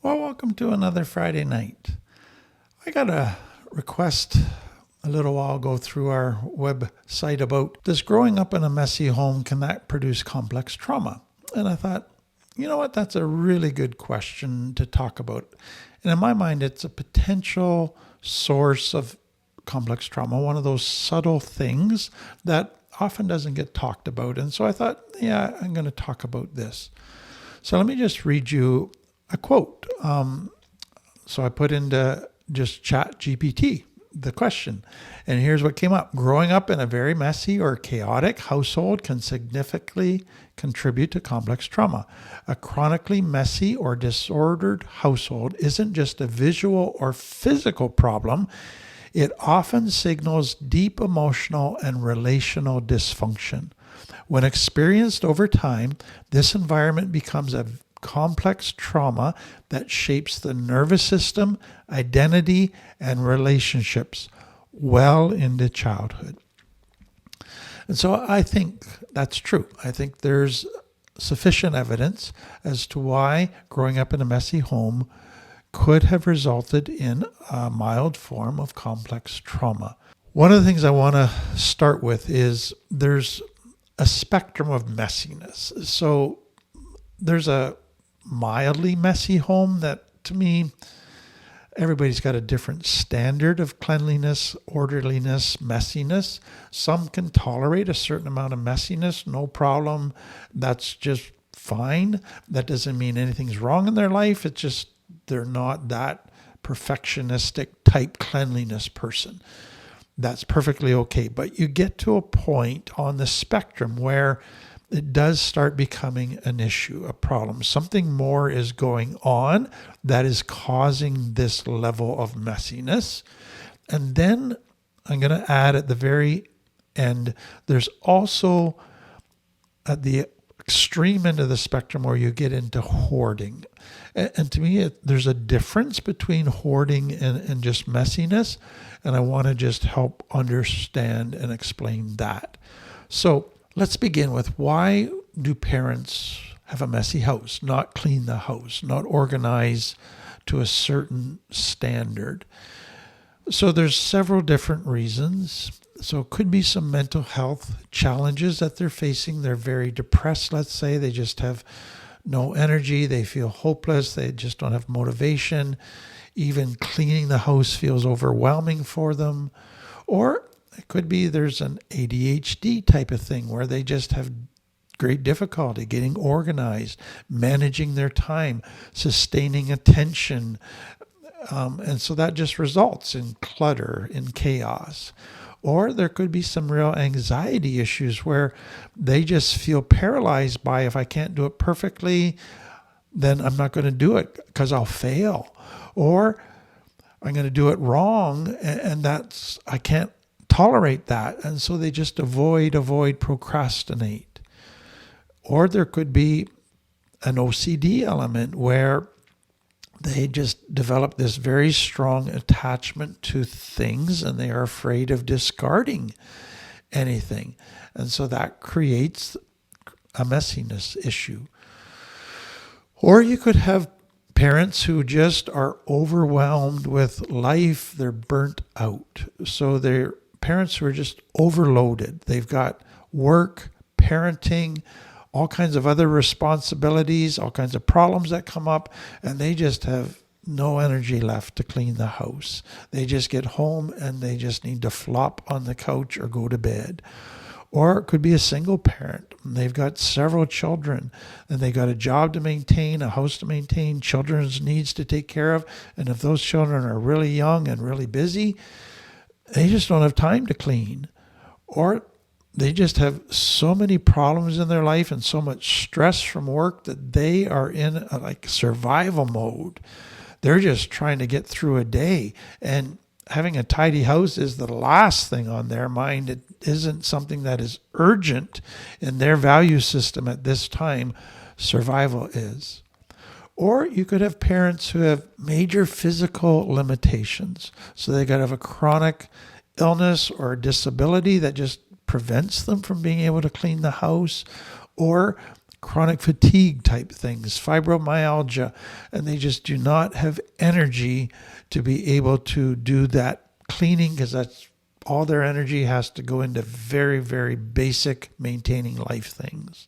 Well, welcome to another Friday night. I got a request a little while ago through our website about does growing up in a messy home, can that produce complex trauma? And I thought, you know what, that's a really good question to talk about. And in my mind, it's a potential source of complex trauma, one of those subtle things that often doesn't get talked about. And so I thought, yeah, I'm going to talk about this. So let me just read you a quote. So I put into just Chat GPT the question, and here's what came up. Growing up in a very messy or chaotic household can significantly contribute to complex trauma. A chronically messy or disordered household isn't just a visual or physical problem. It often signals deep emotional and relational dysfunction. When experienced over time, this environment becomes a complex trauma that shapes the nervous system, identity, and relationships well into childhood. And so I think that's true. I think there's sufficient evidence as to why growing up in a messy home could have resulted in a mild form of complex trauma. One of the things I want to start with is there's a spectrum of messiness. So there's a mildly messy home that, to me, everybody's got a different standard of cleanliness, orderliness, messiness. Some can tolerate a certain amount of messiness, no problem. That's just fine. That doesn't mean anything's wrong in their life. It's just they're not that perfectionistic type cleanliness person. That's perfectly okay. But you get to a point on the spectrum where it does start becoming an issue, a problem. Something more is going on that is causing this level of messiness. And then I'm going to add at the very end, there's also at the extreme end of the spectrum where you get into hoarding. And to me, there's a difference between hoarding and just messiness. And I want to just help understand and explain that. So let's begin with, why do parents have a messy house, not clean the house, not organize to a certain standard? So there's several different reasons. So it could be some mental health challenges that they're facing. They're very depressed, let's say. They just have no energy. They feel hopeless. They just don't have motivation. Even cleaning the house feels overwhelming for them. Or it could be there's an ADHD type of thing where they just have great difficulty getting organized, managing their time, sustaining attention. And so that just results in clutter, in chaos. Or there could be some real anxiety issues where they just feel paralyzed by, if I can't do it perfectly, then I'm not going to do it because I'll fail. Or I'm going to do it wrong, and I can't tolerate that. And so they just avoid, procrastinate. Or there could be an OCD element where they just develop this very strong attachment to things and they are afraid of discarding anything. And so that creates a messiness issue. Or you could have parents who just are overwhelmed with life. They're burnt out. So they're parents who are just overloaded. They've got work, parenting, all kinds of other responsibilities, all kinds of problems that come up, and they just have no energy left to clean the house. They just get home and they just need to flop on the couch or go to bed. Or it could be a single parent. They've got several children and they got a job to maintain, a house to maintain, children's needs to take care of. And if those children are really young and really busy, they just don't have time to clean. Or they just have so many problems in their life and so much stress from work that they are in a survival mode. They're just trying to get through a day. And having a tidy house is the last thing on their mind. It isn't something that is urgent in their value system at this time. Survival is. Or you could have parents who have major physical limitations. So they got to have a chronic illness or disability that just prevents them from being able to clean the house, or chronic fatigue type things, fibromyalgia, and they just do not have energy to be able to do that cleaning, because that's all their energy has to go into very, very basic maintaining life things.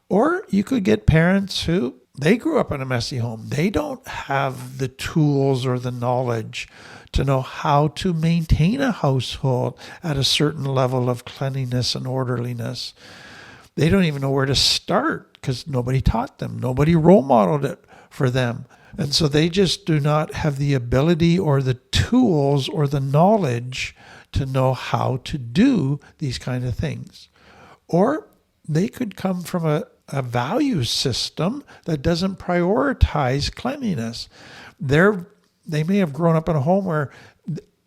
Or you could get parents who they grew up in a messy home. They don't have the tools or the knowledge to know how to maintain a household at a certain level of cleanliness and orderliness. They don't even know where to start because nobody taught them. Nobody role modeled it for them. And so they just do not have the ability or the tools or the knowledge to know how to do these kind of things. Or they could come from a value system that doesn't prioritize cleanliness. They may have grown up in a home where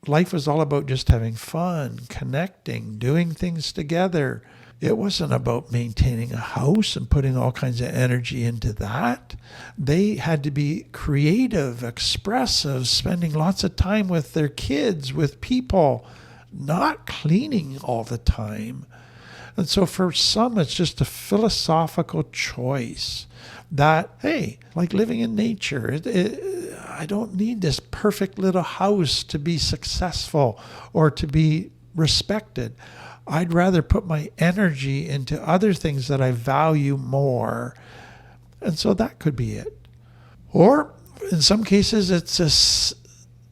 life was all about just having fun, connecting, doing things together. It wasn't about maintaining a house and putting all kinds of energy into that. They had to be creative, expressive, spending lots of time with their kids, with people, not cleaning all the time. And so for some, it's just a philosophical choice that, hey, like living in nature, I don't need this perfect little house to be successful or to be respected. I'd rather put my energy into other things that I value more. And so that could be it. Or in some cases, it's a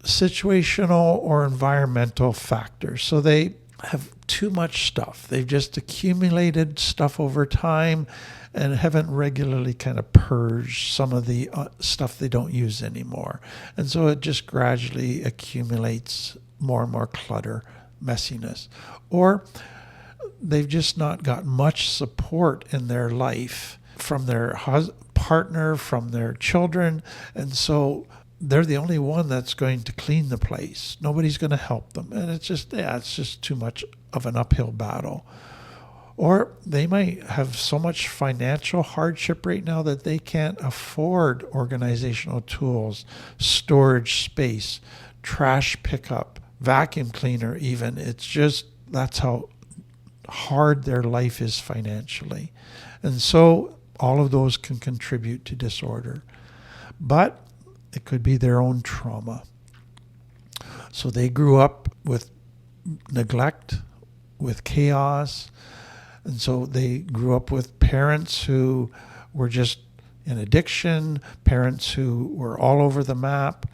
situational or environmental factor. So they have too much stuff. They've just accumulated stuff over time and haven't regularly kind of purged some of the stuff they don't use anymore. And so it just gradually accumulates more and more clutter, messiness. Or they've just not got much support in their life from their partner, from their children. And so they're the only one that's going to clean the place. Nobody's going to help them. And it's just too much of an uphill battle. Or they might have so much financial hardship right now that they can't afford organizational tools, storage space, trash pickup, vacuum cleaner even. It's just, that's how hard their life is financially. And so all of those can contribute to disorder. But it could be their own trauma. So they grew up with neglect, with chaos. And so they grew up with parents who were just in addiction, parents who were all over the map,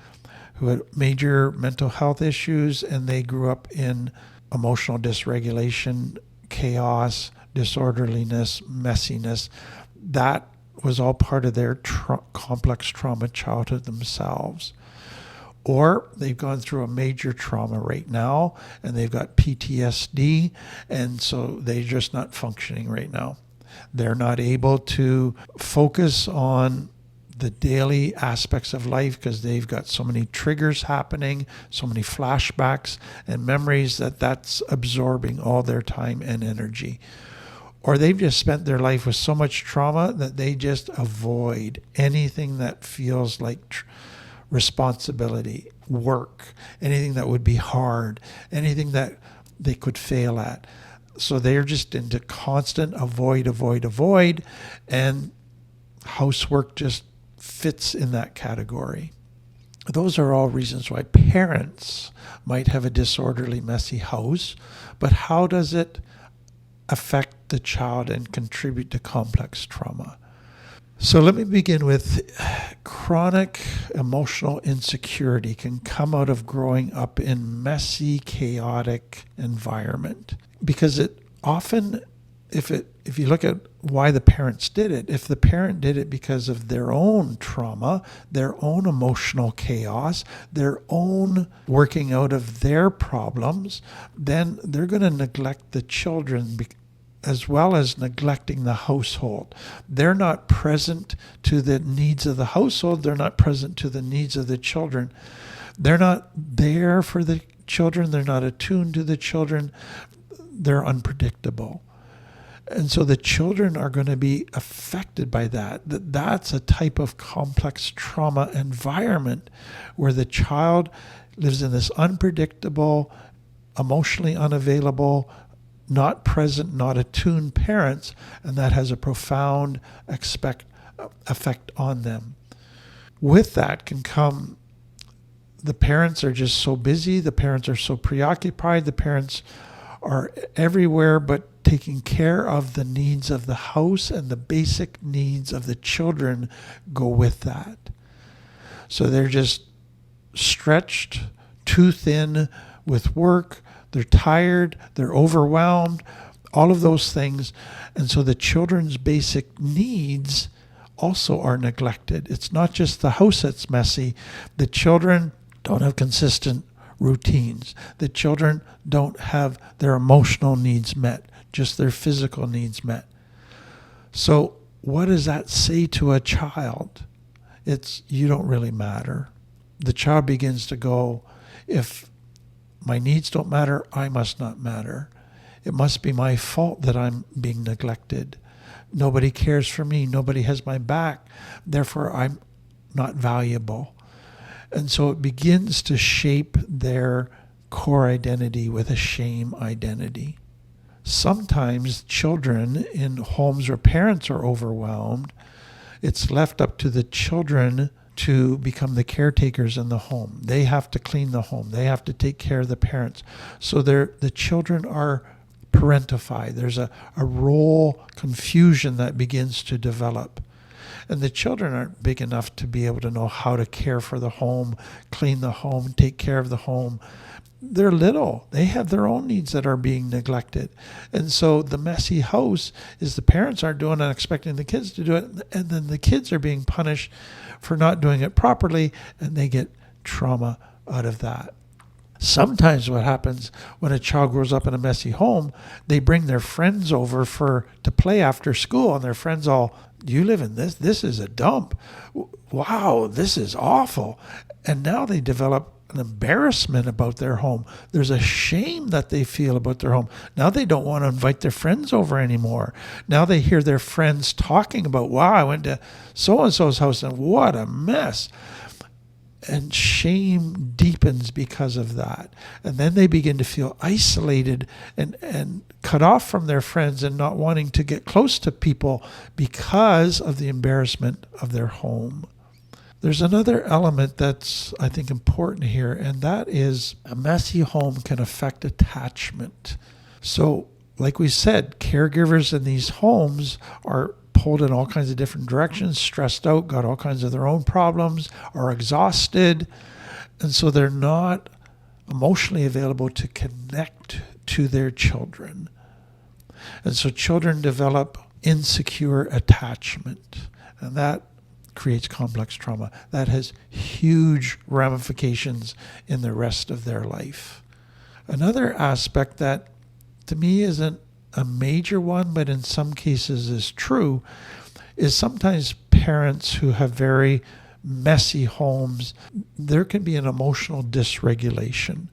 who had major mental health issues, and they grew up in emotional dysregulation, chaos, disorderliness, messiness. That was all part of their complex trauma childhood themselves. Or they've gone through a major trauma right now and they've got PTSD, and so they're just not functioning right now. They're not able to focus on the daily aspects of life because they've got so many triggers happening, so many flashbacks and memories that's absorbing all their time and energy. Or they've just spent their life with so much trauma that they just avoid anything that feels like responsibility, work, anything that would be hard, anything that they could fail at. So they're just into constant avoid, and housework just fits in that category. Those are all reasons why parents might have a disorderly, messy house, but how does it affect the child and contribute to complex trauma? So let me begin with chronic emotional insecurity can come out of growing up in messy, chaotic environment. Because it often, if you look at why the parents did it, if the parent did it because of their own trauma, their own emotional chaos, their own working out of their problems, then they're going to neglect the children as well as neglecting the household. They're not present to the needs of the household. They're not present to the needs of the children. They're not there for the children. They're not attuned to the children. They're unpredictable. And so the children are going to be affected by that. That's a type of complex trauma environment where the child lives in this unpredictable, emotionally unavailable, not present, not attuned parents, and that has a profound effect on them. With that can come the parents are just so busy, the parents are so preoccupied, the parents are everywhere but taking care of the needs of the house, and the basic needs of the children go with that. So they're just stretched too thin with work, they're tired, they're overwhelmed, all of those things. And so the children's basic needs also are neglected. It's not just the house that's messy. The children don't have consistent routines. The children don't have their emotional needs met, just their physical needs met. So what does that say to a child? It's, you don't really matter. The child begins to go, if my needs don't matter, I must not matter. It must be my fault that I'm being neglected. Nobody cares for me. Nobody has my back. Therefore, I'm not valuable. And so it begins to shape their core identity with a shame identity. Sometimes children in homes where parents are overwhelmed, it's left up to the children to become the caretakers in the home. They have to clean the home. They have to take care of the parents. So the children are parentified. There's a role confusion that begins to develop. And the children aren't big enough to be able to know how to care for the home, clean the home, take care of the home. They're little. They have their own needs that are being neglected. And so the messy house is the parents aren't doing it and expecting the kids to do it. And then the kids are being punished for not doing it properly, and they get trauma out of that. Sometimes what happens when a child grows up in a messy home, they bring their friends over to play after school, and their friends all, you live in this? This is a dump. Wow, this is awful. And now they develop an embarrassment about their home. There's a shame that they feel about their home. Now they don't want to invite their friends over anymore. Now they hear their friends talking about, wow, I went to so-and-so's house and what a mess. And shame deepens because of that. And then they begin to feel isolated and cut off from their friends and not wanting to get close to people because of the embarrassment of their home. There's another element that's, I think, important here, and that is a messy home can affect attachment. So, like we said, caregivers in these homes are pulled in all kinds of different directions, stressed out, got all kinds of their own problems, are exhausted, and so they're not emotionally available to connect to their children. And so children develop insecure attachment, and that creates complex trauma. That has huge ramifications in the rest of their life. Another aspect that to me isn't a major one, but in some cases is true, is sometimes parents who have very messy homes, there can be an emotional dysregulation.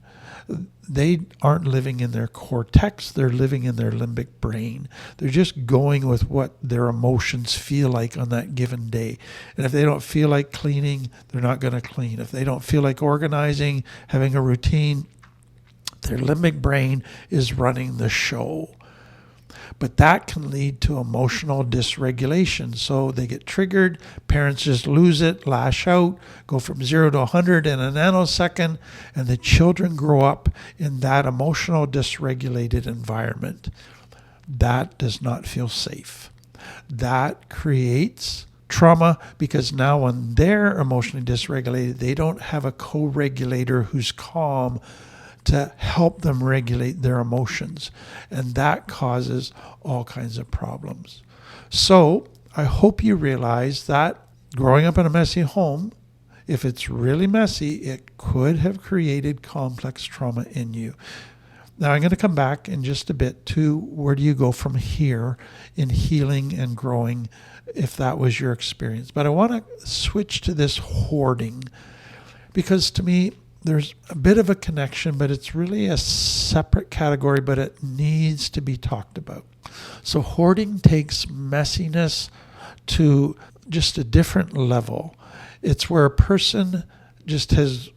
They aren't living in their cortex, they're living in their limbic brain. They're just going with what their emotions feel like on that given day. And if they don't feel like cleaning, they're not going to clean. If they don't feel like organizing, having a routine, their limbic brain is running the show. But that can lead to emotional dysregulation. So they get triggered, parents just lose it, lash out, go from 0 to 100 in a nanosecond, and the children grow up in that emotional dysregulated environment. That does not feel safe. That creates trauma because now when they're emotionally dysregulated, they don't have a co-regulator who's calm to help them regulate their emotions. And that causes all kinds of problems. So I hope you realize that growing up in a messy home, if it's really messy, it could have created complex trauma in you. Now I'm going to come back in just a bit to where do you go from here in healing and growing if that was your experience. But I want to switch to this hoarding because to me, there's a bit of a connection, but it's really a separate category, but it needs to be talked about. So hoarding takes messiness to just a different level. It's where a person just has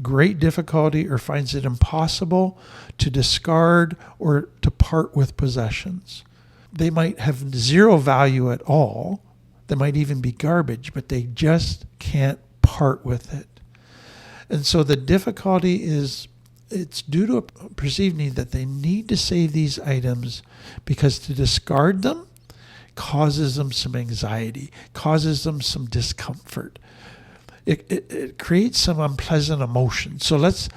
great difficulty or finds it impossible to discard or to part with possessions. They might have zero value at all. They might even be garbage, but they just can't part with it. And so the difficulty is it's due to a perceived need that they need to save these items because to discard them causes them some anxiety, causes them some discomfort. It creates some unpleasant emotions. So let's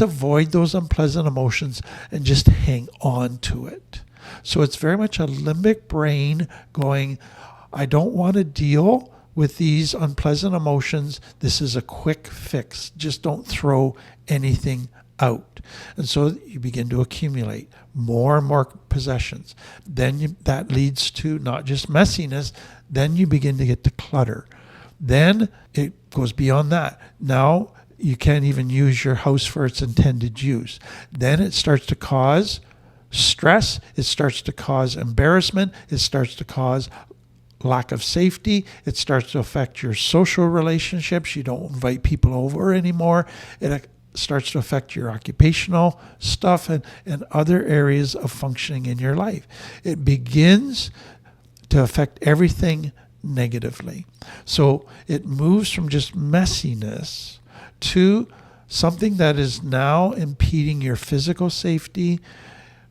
avoid those unpleasant emotions and just hang on to it. So it's very much a limbic brain going, I don't want to deal with these unpleasant emotions. This is a quick fix. Just don't throw anything out. And so you begin to accumulate more and more possessions. Then that leads to not just messiness, then you begin to get to clutter. Then it goes beyond that. Now you can't even use your house for its intended use. Then it starts to cause stress. It starts to cause embarrassment. It starts to cause lack of safety. It starts to affect your social relationships. You don't invite people over anymore. It starts to affect your occupational stuff and other areas of functioning in your life. It begins to affect everything negatively. So it moves from just messiness to something that is now impeding your physical safety,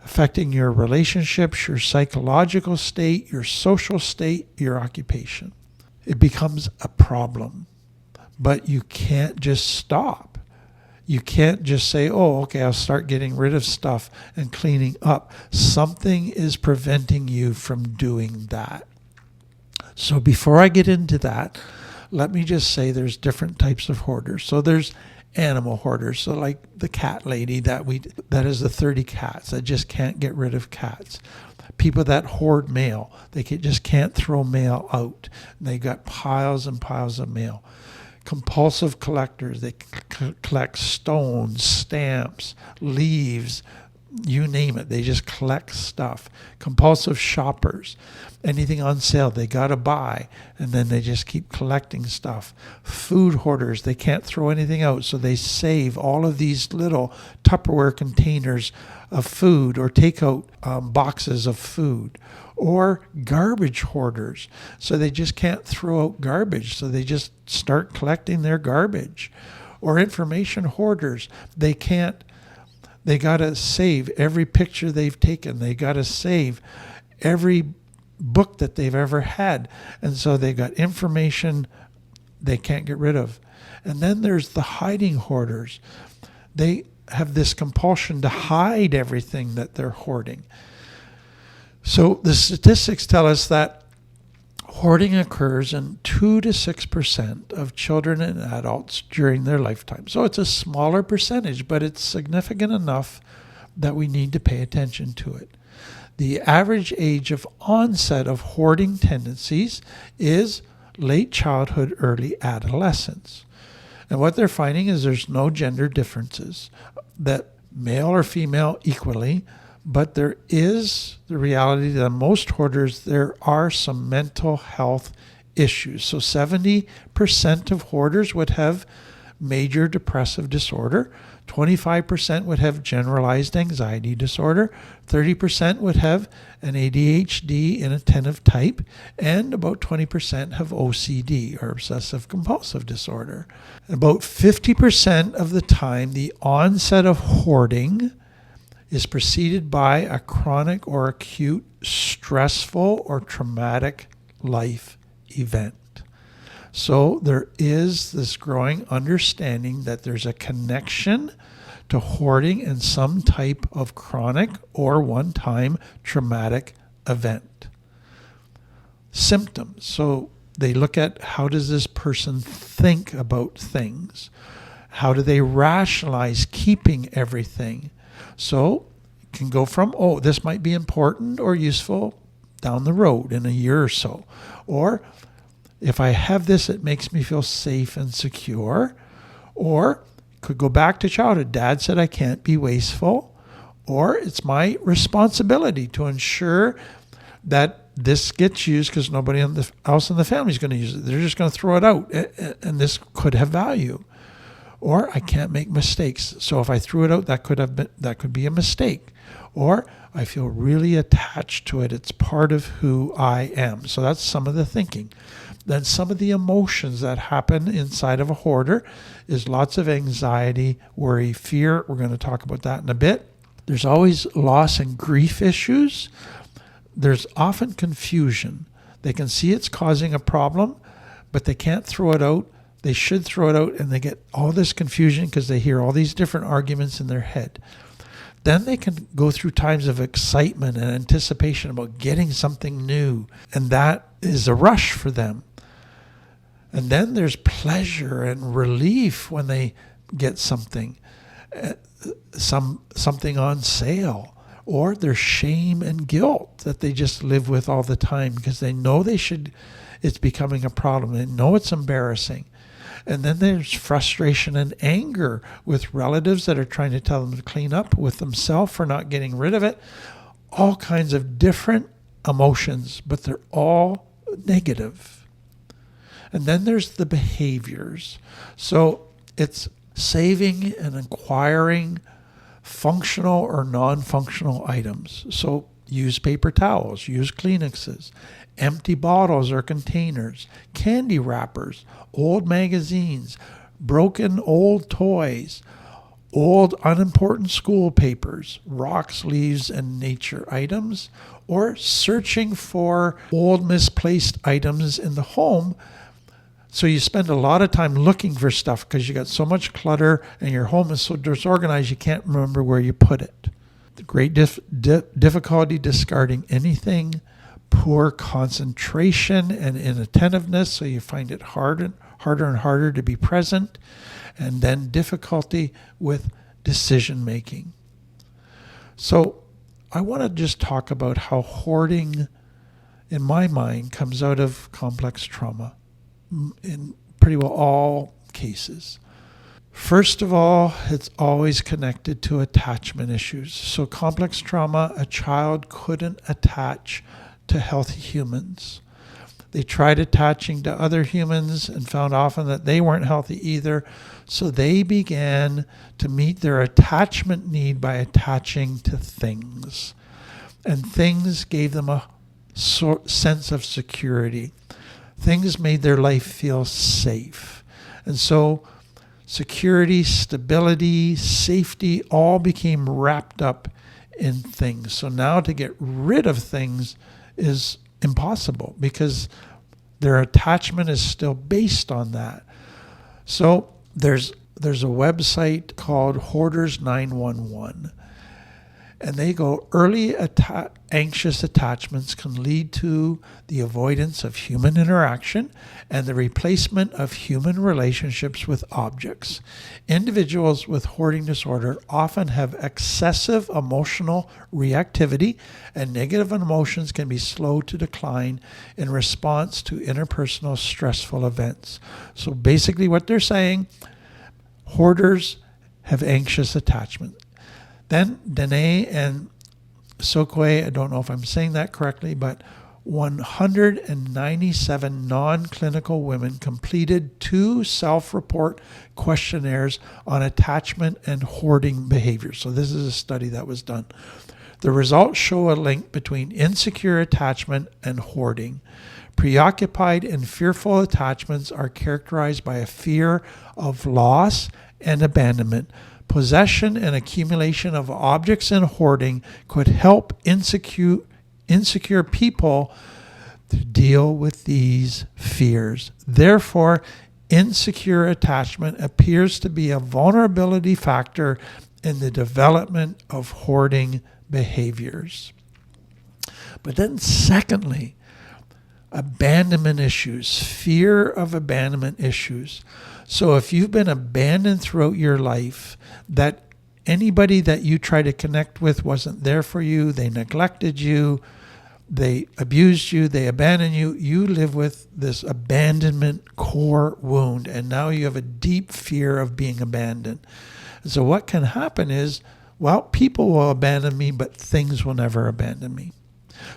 affecting your relationships, your psychological state, your social state, your occupation. It becomes a problem. But you can't just stop. You can't just say, oh, okay, I'll start getting rid of stuff and cleaning up. Something is preventing you from doing that. So before I get into that, let me just say there's different types of hoarders. So there's animal hoarders. So like the cat lady that is the 30 cats that just can't get rid of cats. People that hoard mail, just can't throw mail out. They got piles and piles of mail. Compulsive collectors, they collect stones, stamps, leaves, you name it. They just collect stuff. Compulsive shoppers, anything on sale, they got to buy, and then they just keep collecting stuff. Food hoarders, they can't throw anything out, so they save all of these little Tupperware containers of food or take out boxes of food. Or garbage hoarders, so they just can't throw out garbage, so they just start collecting their garbage. Or information hoarders, they got to save every picture they've taken. They got to save every book that they've ever had. And so they got information they can't get rid of. And then there's the hiding hoarders. They have this compulsion to hide everything that they're hoarding. So the statistics tell us that hoarding occurs in 2 to 6% of children and adults during their lifetime. So it's a smaller percentage, but it's significant enough that we need to pay attention to it. The average age of onset of hoarding tendencies is late childhood, early adolescence. And what they're finding is there's no gender differences, that male or female equally, but there is the reality that most hoarders, there are some mental health issues. So 70% of hoarders would have major depressive disorder, 25% would have generalized anxiety disorder, 30% would have an ADHD inattentive type, and about 20% have OCD, or obsessive compulsive disorder. About 50% of the time, the onset of hoarding is preceded by a chronic or acute stressful or traumatic life event. So there is this growing understanding that there's a connection to hoarding and some type of chronic or one-time traumatic event. Symptoms. So they look at how does this person think about things? How do they rationalize keeping everything? So it can go from, oh, this might be important or useful down the road in a year or so. Or if I have this, it makes me feel safe and secure. Or could go back to childhood. Dad said I can't be wasteful. Or it's my responsibility to ensure that this gets used because nobody else in the family is going to use it. They're just going to throw it out. And this could have value. Or I can't make mistakes. So if I threw it out, that could be a mistake. Or I feel really attached to it. It's part of who I am. So that's some of the thinking. Then some of the emotions that happen inside of a hoarder is lots of anxiety, worry, fear. We're going to talk about that in a bit. There's always loss and grief issues. There's often confusion. They can see it's causing a problem, but they can't throw it out. They should throw it out, and they get all this confusion because they hear all these different arguments in their head. Then they can go through times of excitement and anticipation about getting something new, and that is a rush for them. And then there's pleasure and relief when they get something on sale. Or there's shame and guilt that they just live with all the time because they know it's becoming a problem. They know it's embarrassing. And then there's frustration and anger with relatives that are trying to tell them to clean up, with themselves for not getting rid of it. All kinds of different emotions, but they're all negative. And then there's the behaviors. So it's saving and acquiring functional or non-functional items. So use paper towels, use Kleenexes, empty bottles or containers, candy wrappers, old magazines, broken old toys, old unimportant school papers, rocks, leaves, and nature items, or searching for old misplaced items in the home. So you spend a lot of time looking for stuff because you got so much clutter and your home is so disorganized you can't remember where you put it. The great difficulty discarding anything, poor concentration and inattentiveness, so you find it harder and harder to be present, and then difficulty with decision making. So I want to just talk about how hoarding, in my mind, comes out of complex trauma in pretty well all cases. First of all, it's always connected to attachment issues. So complex trauma, a child couldn't attach to healthy humans. They tried attaching to other humans and found often that they weren't healthy either. So they began to meet their attachment need by attaching to things. And things gave them a sense of security. Things made their life feel safe. And so security, stability, safety all became wrapped up in things. So now to get rid of things is impossible because their attachment is still based on that. So there's a website called Hoarders 911. And they go, early anxious attachments can lead to the avoidance of human interaction and the replacement of human relationships with objects. Individuals with hoarding disorder often have excessive emotional reactivity, and negative emotions can be slow to decline in response to interpersonal stressful events. So basically what they're saying, hoarders have anxious attachment. Then Dene and Sokwe, I don't know if I'm saying that correctly, but 197 non-clinical women completed 2 self-report questionnaires on attachment and hoarding behavior. So this is a study that was done. The results show a link between insecure attachment and hoarding. Preoccupied and fearful attachments are characterized by a fear of loss and abandonment. Possession and accumulation of objects and hoarding could help insecure people to deal with these fears. Therefore, insecure attachment appears to be a vulnerability factor in the development of hoarding behaviors. But then secondly, abandonment issues, fear of abandonment issues. So if you've been abandoned throughout your life, that anybody that you try to connect with wasn't there for you, they neglected you, they abused you, they abandoned you, you live with this abandonment core wound, and now you have a deep fear of being abandoned. And so what can happen is, well, people will abandon me, but things will never abandon me.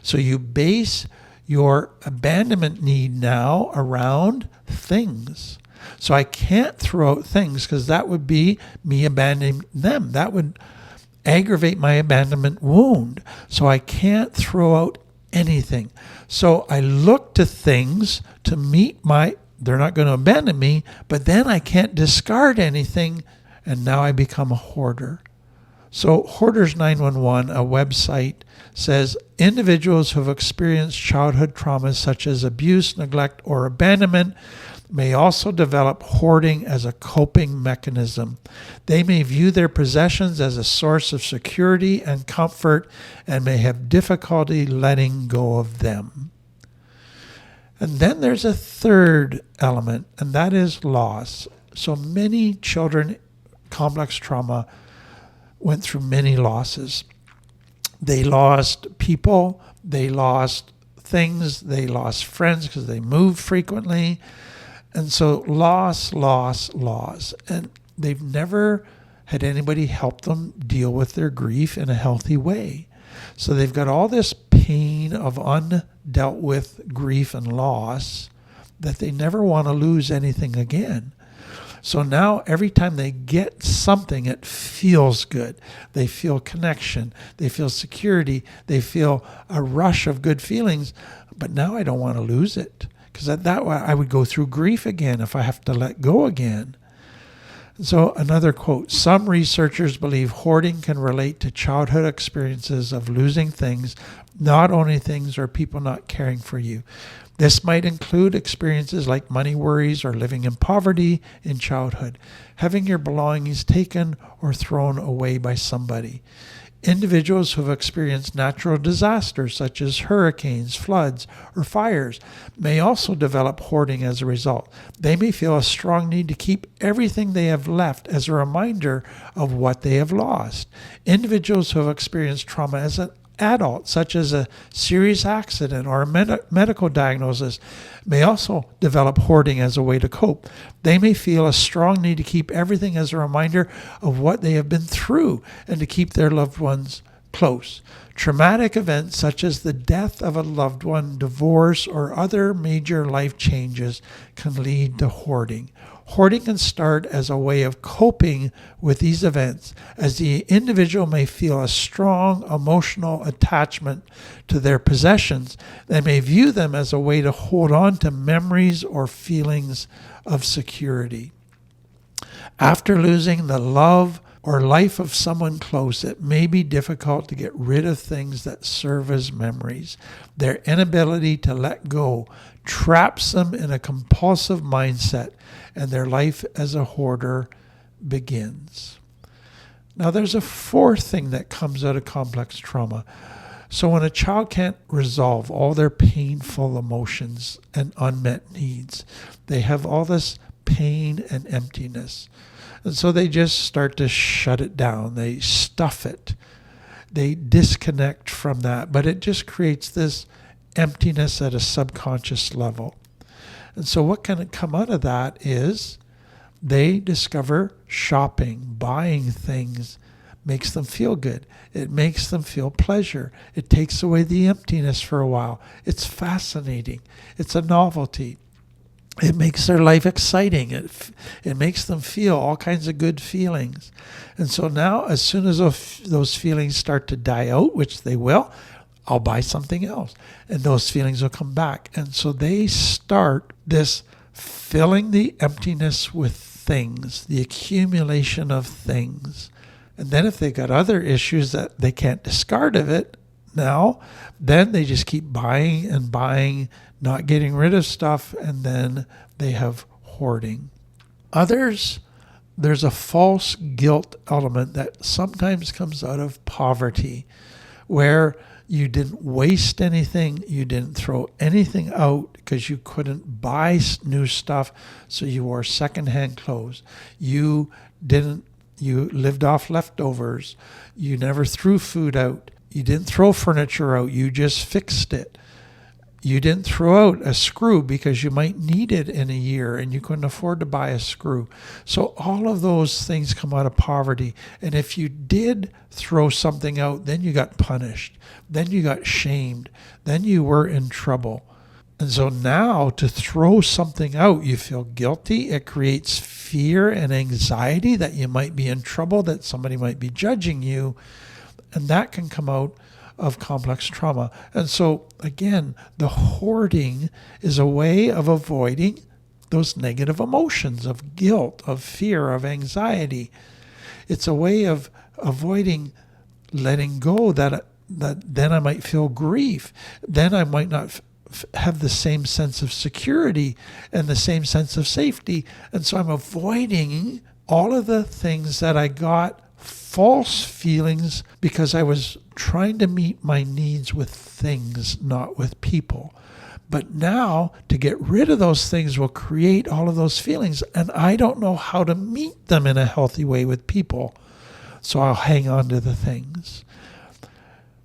So you base your abandonment need now around things. So I can't throw out things because that would be me abandoning them. That would aggravate my abandonment wound. So I can't throw out anything. So I look to things to meet they're not going to abandon me, but then I can't discard anything, and now I become a hoarder. So Hoarders 911, a website, says individuals who have experienced childhood traumas such as abuse, neglect, or abandonment may also develop hoarding as a coping mechanism. They may view their possessions as a source of security and comfort and may have difficulty letting go of them. And then there's a third element, and that is loss. So many children, complex trauma, went through many losses. They lost people, they lost things, they lost friends because they moved frequently. And so loss. And they've never had anybody help them deal with their grief in a healthy way. So they've got all this pain of undealt with grief and loss that they never want to lose anything again. So now every time they get something, it feels good. They feel connection. They feel security. They feel a rush of good feelings. But now I don't want to lose it, because that way I would go through grief again if I have to let go again. So another quote, some researchers believe hoarding can relate to childhood experiences of losing things, not only things or people not caring for you. This might include experiences like money worries or living in poverty in childhood, having your belongings taken or thrown away by somebody. Individuals who have experienced natural disasters such as hurricanes, floods, or fires may also develop hoarding as a result. They may feel a strong need to keep everything they have left as a reminder of what they have lost. Individuals who have experienced trauma as an adult, such as a serious accident or a medical diagnosis, may also develop hoarding as a way to cope. They may feel a strong need to keep everything as a reminder of what they have been through and to keep their loved ones close. Traumatic events such as the death of a loved one, divorce, or other major life changes can lead to hoarding. Hoarding can start as a way of coping with these events, as the individual may feel a strong emotional attachment to their possessions. They may view them as a way to hold on to memories or feelings of security. After losing the love or life of someone close, it may be difficult to get rid of things that serve as memories. Their inability to let go traps them in a compulsive mindset, and their life as a hoarder begins. Now, there's a fourth thing that comes out of complex trauma. So when a child can't resolve all their painful emotions and unmet needs, they have all this pain and emptiness. And so they just start to shut it down. They stuff it. They disconnect from that. But it just creates this emptiness at a subconscious level. And so what can come out of that is they discover shopping, buying things makes them feel good. It makes them feel pleasure. It takes away the emptiness for a while. It's fascinating. It's a novelty. It makes their life exciting. It makes them feel all kinds of good feelings. And so now, as soon as those feelings start to die out, which they will, I'll buy something else. And those feelings will come back. And so they start this filling the emptiness with things, the accumulation of things. And then if they got other issues that they can't discard of it now, then they just keep buying and buying, not getting rid of stuff, and then they have hoarding. Others, there's a false guilt element that sometimes comes out of poverty, where you didn't waste anything, you didn't throw anything out because you couldn't buy new stuff, so you wore secondhand clothes. You lived off leftovers. You never threw food out. You didn't throw furniture out, you just fixed it. You didn't throw out a screw because you might need it in a year and you couldn't afford to buy a screw. So all of those things come out of poverty. And if you did throw something out, then you got punished. Then you got shamed. Then you were in trouble. And so now to throw something out, you feel guilty. It creates fear and anxiety that you might be in trouble, that somebody might be judging you. And that can come out of complex trauma. And so again, the hoarding is a way of avoiding those negative emotions of guilt, of fear, of anxiety. It's a way of avoiding letting go that then I might feel grief. Then I might not have the same sense of security and the same sense of safety. And so I'm avoiding all of the things that I got false feelings because I was trying to meet my needs with things, not with people. But now to get rid of those things will create all of those feelings, and I don't know how to meet them in a healthy way with people. So I'll hang on to the things.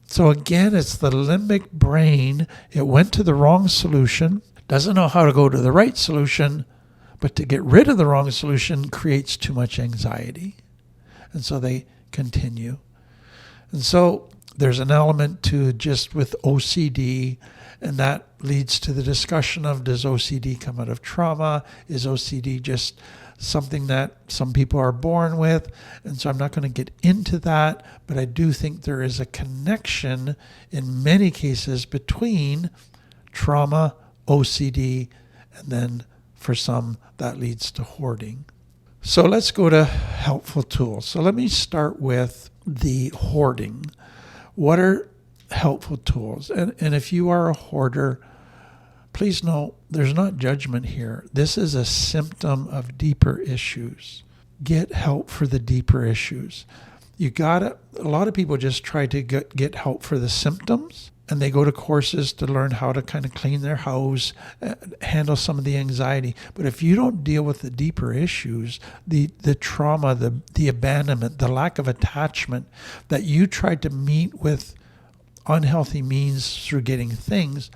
So again, it's the limbic brain. It went to the wrong solution, doesn't know how to go to the right solution, but to get rid of the wrong solution creates too much anxiety. And so they continue. And so there's an element to just with OCD, and that leads to the discussion of, does OCD come out of trauma? Is OCD just something that some people are born with? And so I'm not going to get into that, but I do think there is a connection in many cases between trauma, OCD, and then for some that leads to hoarding. So let's go to helpful tools. So let me start with the hoarding. What are helpful tools? And if you are a hoarder, please know there's not judgment here. This is a symptom of deeper issues. Get help for the deeper issues. A lot of people just try to get help for the symptoms, and they go to courses to learn how to kind of clean their house, handle some of the anxiety. But if you don't deal with the deeper issues, the trauma, the abandonment, the lack of attachment that you tried to meet with unhealthy means through getting things,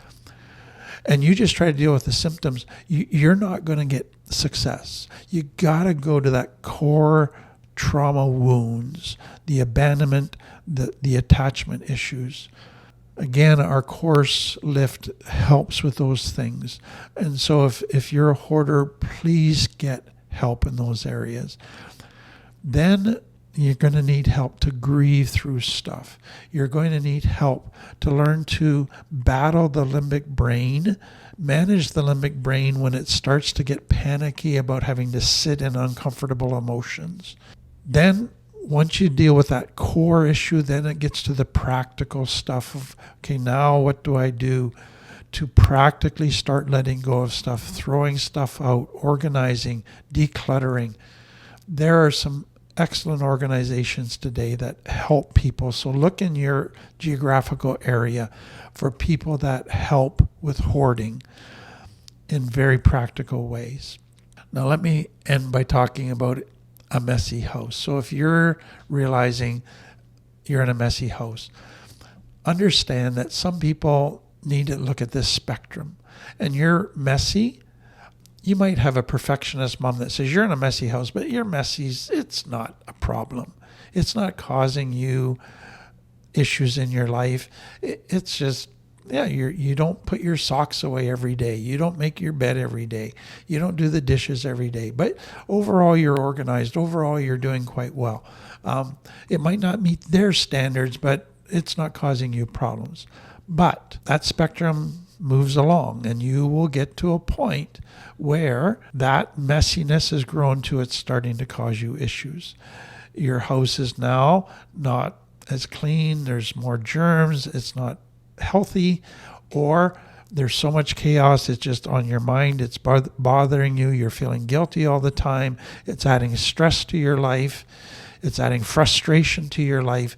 and you just try to deal with the symptoms, you're not going to get success. You got to go to that core trauma wounds, the abandonment, the attachment issues. Again, our course Lift helps with those things. And so if you're a hoarder, please get help in those areas. Then you're going to need help to grieve through stuff. You're going to need help to learn to battle the limbic brain, manage the limbic brain when it starts to get panicky about having to sit in uncomfortable emotions. Then once you deal with that core issue, then it gets to the practical stuff of, okay, now what do I do to practically start letting go of stuff, throwing stuff out, organizing, decluttering. There are some excellent organizations today that help people. So look in your geographical area for people that help with hoarding in very practical ways. Now let me end by talking about a messy house. So if you're realizing you're in a messy house, understand that some people need to look at this spectrum. And you're messy. You might have a perfectionist mom that says you're in a messy house, but you're messy. It's not a problem. It's not causing you issues in your life. It's just, you don't put your socks away every day. You don't make your bed every day. You don't do the dishes every day. But overall, you're organized. Overall, you're doing quite well. It might not meet their standards, but it's not causing you problems. But that spectrum moves along, and you will get to a point where that messiness has grown to it's starting to cause you issues. Your house is now not as clean. There's more germs. It's not healthy, or there's so much chaos, it's just on your mind, it's bothering you, you're feeling guilty all the time, it's adding stress to your life, it's adding frustration to your life.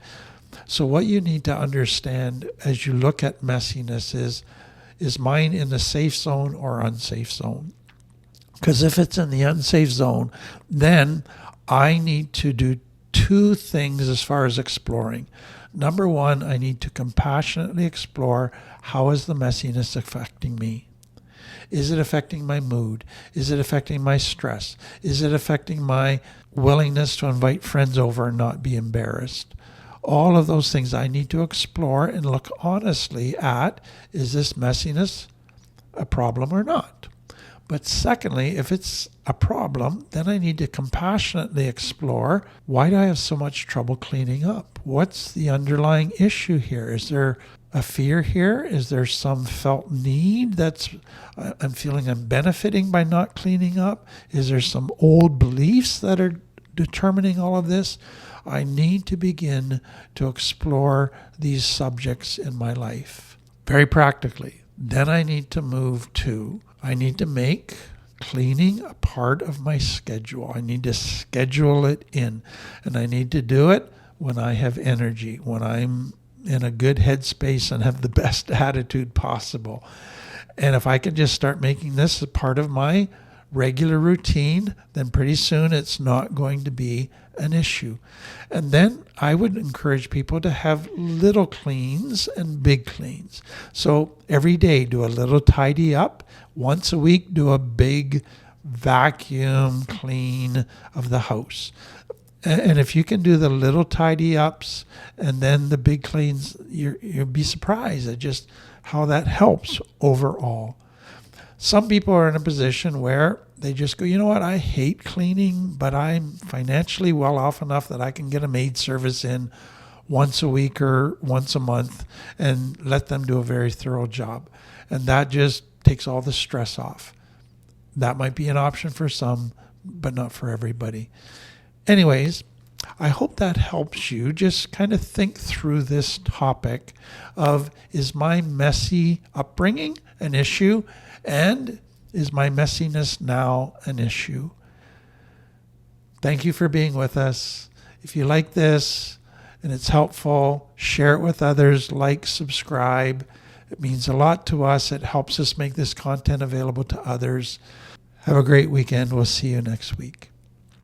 So what you need to understand as you look at messiness is mine in the safe zone or unsafe zone? Because if it's in the unsafe zone, then I need to do two things as far as exploring. Number one, I need to compassionately explore, how is the messiness affecting me? Is it affecting my mood? Is it affecting my stress? Is it affecting my willingness to invite friends over and not be embarrassed? All of those things I need to explore and look honestly at, is this messiness a problem or not. But secondly, if it's a problem, then I need to compassionately explore, why do I have so much trouble cleaning up? What's the underlying issue here? Is there a fear here? Is there some felt need I'm feeling I'm benefiting by not cleaning up? Is there some old beliefs that are determining all of this? I need to begin to explore these subjects in my life very practically. Then I need to make cleaning a part of my schedule. I need to schedule it in, and I need to do it when I have energy, when I'm in a good headspace and have the best attitude possible. And if I can just start making this a part of my regular routine, then pretty soon it's not going to be an issue. And then I would encourage people to have little cleans and big cleans. So every day do a little tidy up. Once a week do a big vacuum clean of the house. And if you can do the little tidy ups and then the big cleans, you'll be surprised at just how that helps overall. Some people are in a position where they just go, you know what, I hate cleaning, but I'm financially well off enough that I can get a maid service in once a week or once a month and let them do a very thorough job. And that just takes all the stress off. That might be an option for some, but not for everybody. Anyways, I hope that helps you just kind of think through this topic of, is my messy upbringing an issue? And is my messiness now an issue? Thank you for being with us. If you like this and it's helpful, share it with others, subscribe. It means a lot to us. It helps us make this content available to others. Have a great weekend. We'll see you next week.